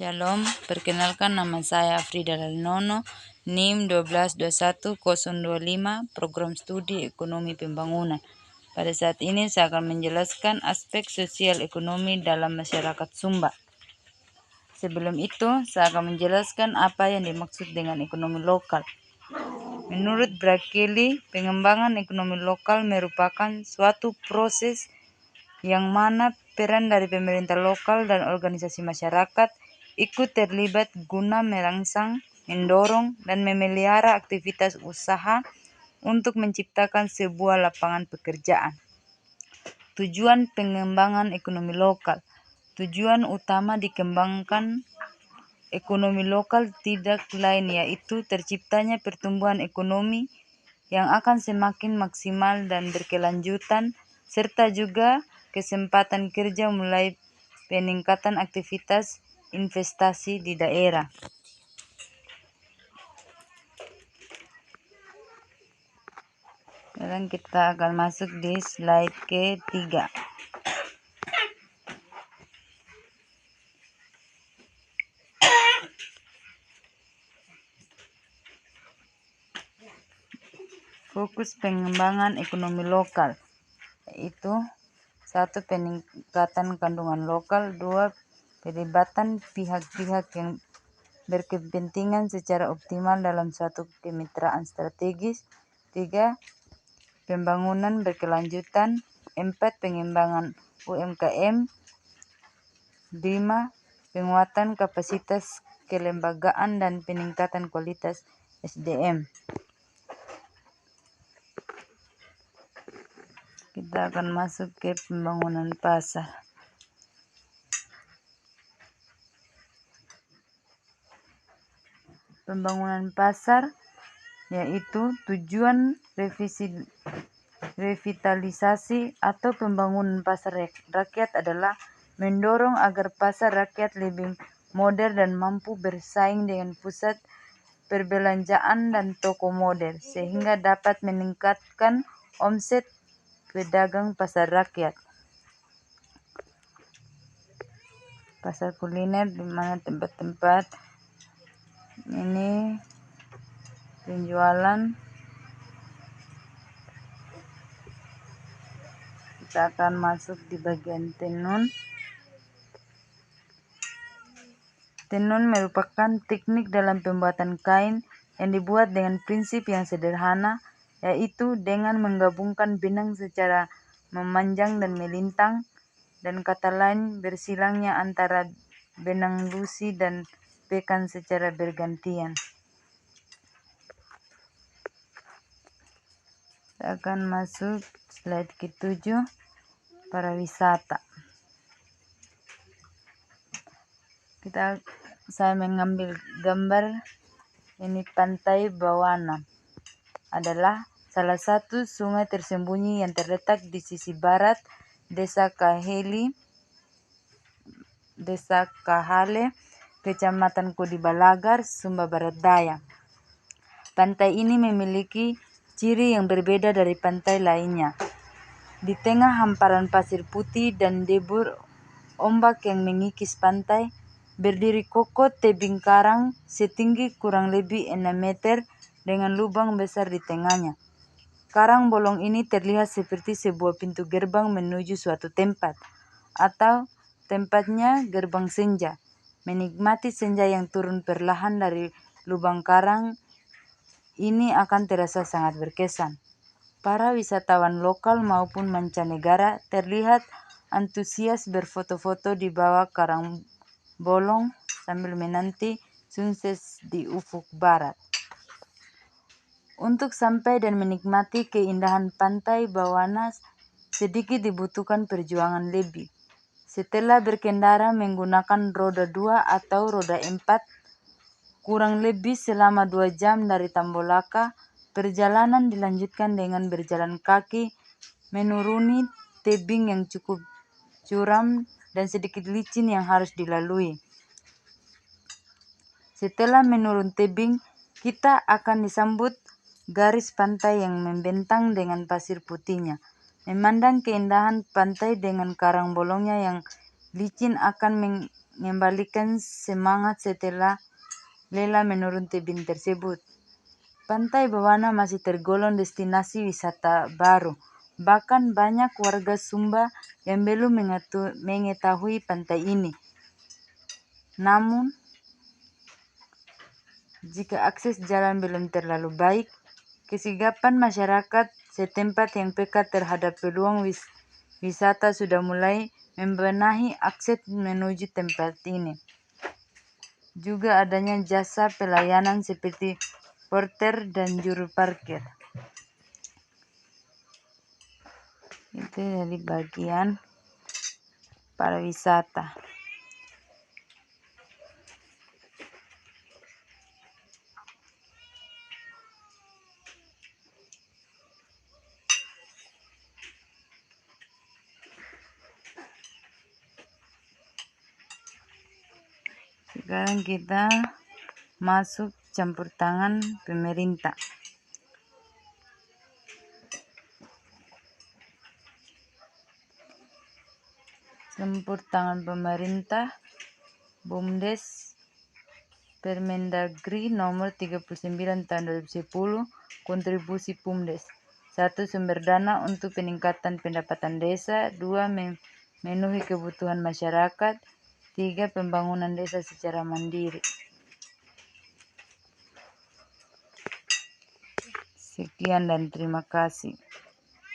Shalom, perkenalkan nama saya Frida Lalinono, NIM 1221025, Program Studi Ekonomi Pembangunan. Pada saat ini saya akan menjelaskan aspek sosial ekonomi dalam masyarakat Sumba. Sebelum itu, saya akan menjelaskan apa yang dimaksud dengan ekonomi lokal. Menurut Brakeli, pengembangan ekonomi lokal merupakan suatu proses yang mana peran dari pemerintah lokal dan organisasi masyarakat ikut terlibat guna merangsang, mendorong, dan memelihara aktivitas usaha untuk menciptakan sebuah lapangan pekerjaan. Tujuan pengembangan ekonomi lokal. Tujuan utama dikembangkan ekonomi lokal tidak lain yaitu terciptanya pertumbuhan ekonomi yang akan semakin maksimal dan berkelanjutan, serta juga kesempatan kerja mulai peningkatan aktivitas investasi di daerah. Sekarang kita akan masuk di slide ketiga. Fokus pengembangan ekonomi lokal, yaitu 1. Peningkatan kandungan lokal, 2. Pelibatan pihak-pihak yang berkepentingan secara optimal dalam suatu kemitraan strategis, 3. Pembangunan berkelanjutan, 4. Pengembangan UMKM, 5. Penguatan kapasitas kelembagaan dan peningkatan kualitas SDM. Kita akan masuk ke pembangunan pasar. Pembangunan pasar yaitu tujuan revitalisasi atau pembangunan pasar rakyat adalah mendorong agar pasar rakyat lebih modern dan mampu bersaing dengan pusat perbelanjaan dan toko modern, sehingga dapat meningkatkan omset pedagang pasar rakyat. Pasar kuliner di mana tempat-tempat ini penjualan. Kita akan masuk di bagian tenun. Tenun merupakan teknik dalam pembuatan kain yang dibuat dengan prinsip yang sederhana, yaitu dengan menggabungkan benang secara memanjang dan melintang, dan kata lain bersilangnya antara benang lusi dan pekan secara bergantian. Kita akan masuk slide ke-7, pariwisata. Saya mengambil gambar ini. Pantai Bawana adalah salah satu sungai tersembunyi yang terletak di sisi barat Desa Kahale, Kecamatan Kodibalagar, Sumba Barat Daya. Pantai ini memiliki ciri yang berbeda dari pantai lainnya. Di tengah hamparan pasir putih dan debur ombak yang mengikis pantai, berdiri kokoh tebing karang setinggi kurang lebih 6 meter dengan lubang besar di tengahnya. Karang bolong ini terlihat seperti sebuah pintu gerbang menuju suatu tempat, atau tempatnya gerbang senja. Menikmati senja yang turun perlahan dari lubang karang ini akan terasa sangat berkesan. Para wisatawan lokal maupun mancanegara terlihat antusias berfoto-foto di bawah karang bolong sambil menanti sunset di ufuk barat. Untuk sampai dan menikmati keindahan Pantai Bawana sedikit dibutuhkan perjuangan lebih. Setelah berkendara menggunakan roda 2 atau roda 4, kurang lebih selama 2 jam dari Tambolaka, perjalanan dilanjutkan dengan berjalan kaki menuruni tebing yang cukup curam dan sedikit licin yang harus dilalui. Setelah menurun tebing, kita akan disambut garis pantai yang membentang dengan pasir putihnya. Memandang keindahan pantai dengan karang bolongnya yang licin akan mengembalikan semangat setelah lelah menurun tebing tersebut. Pantai Bawana masih tergolong destinasi wisata baru. Bahkan banyak warga Sumba yang belum mengetahui pantai ini. Namun, jika akses jalan belum terlalu baik, kesigapan masyarakat setempat yang peka terhadap peluang wisata sudah mulai membenahi akses menuju tempat ini. Juga adanya jasa pelayanan seperti porter dan juru parkir. Itu dari bagian pariwisata. Sekarang kita masuk campur tangan pemerintah. Campur tangan pemerintah, BUMDes, Permendagri nomor 39 tahun 2010, kontribusi BUMDes. 1. Sumber dana untuk peningkatan pendapatan desa. 2. Memenuhi kebutuhan masyarakat. 3. Pembangunan desa secara mandiri. Sekian dan terima kasih.